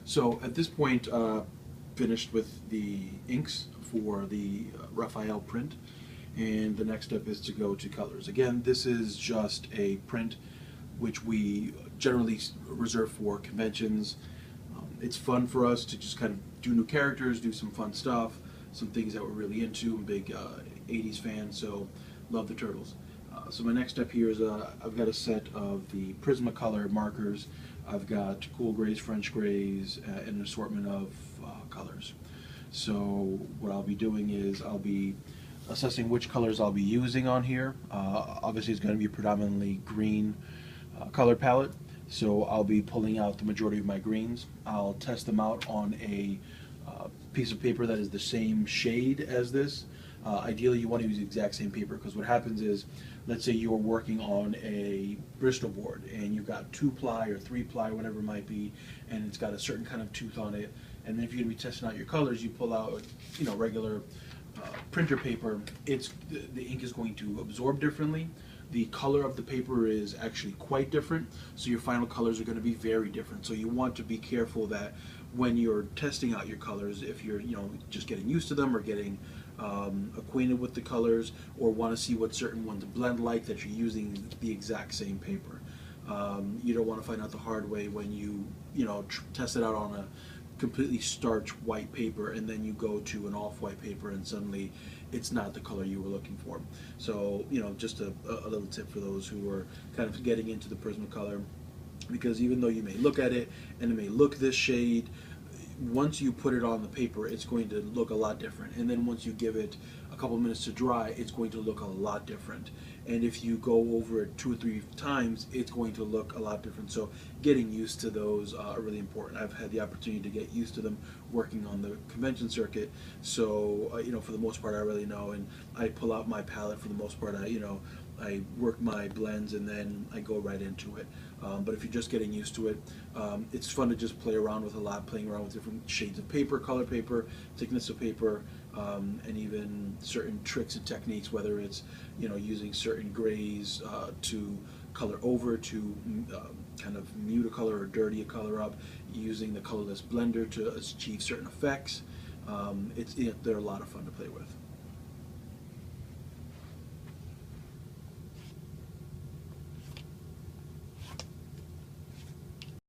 So at this point, finished with the inks for the Raphael print, and the next step is to go to colors. Again, this is just a print which we generally reserve for conventions. It's fun for us to just kind of do new characters, do some fun stuff, some things that we're really into. I'm a big 80s fan, so love the Turtles. So my next step here is I've got a set of the Prismacolor markers. I've got cool grays, French grays, and an assortment of colors. So what I'll be doing is I'll be assessing which colors I'll be using on here. Obviously it's going to be predominantly green color palette, so I'll be pulling out the majority of my greens. I'll test them out on a piece of paper that is the same shade as this. Ideally you want to use the exact same paper, because what happens is, let's say you're working on a Bristol board and you've got 2-ply or 3-ply, whatever it might be, and it's got a certain kind of tooth on it, and then if you're going to be testing out your colors, you pull out regular printer paper. The ink is going to absorb differently. The color of the paper is actually quite different, so your final colors are going to be very different. So you want to be careful that when you're testing out your colors, if you're just getting used to them or getting acquainted with the colors, or want to see what certain ones blend like, that you're using the exact same paper. You don't want to find out the hard way when you test it out on a completely starch white paper and then you go to an off-white paper and suddenly it's not the color you were looking for. So just a little tip for those who are kind of getting into the Prismacolor, because even though you may look at it and it may look this shade, once you put it on the paper it's going to look a lot different, and then once you give it a couple minutes to dry it's going to look a lot different, and if you go over it 2 or 3 times it's going to look a lot different. So getting used to those are really important. I've had the opportunity to get used to them working on the convention circuit, so for the most part I really know, and I pull out my palette for the most part. I work my blends and then I go right into it. But if you're just getting used to it, it's fun to just play around with playing around with different shades of paper, color paper, thickness of paper, and even certain tricks and techniques, whether it's using certain grays to color over, to kind of mute a color or dirty a color up, using the colorless blender to achieve certain effects. They're a lot of fun to play with.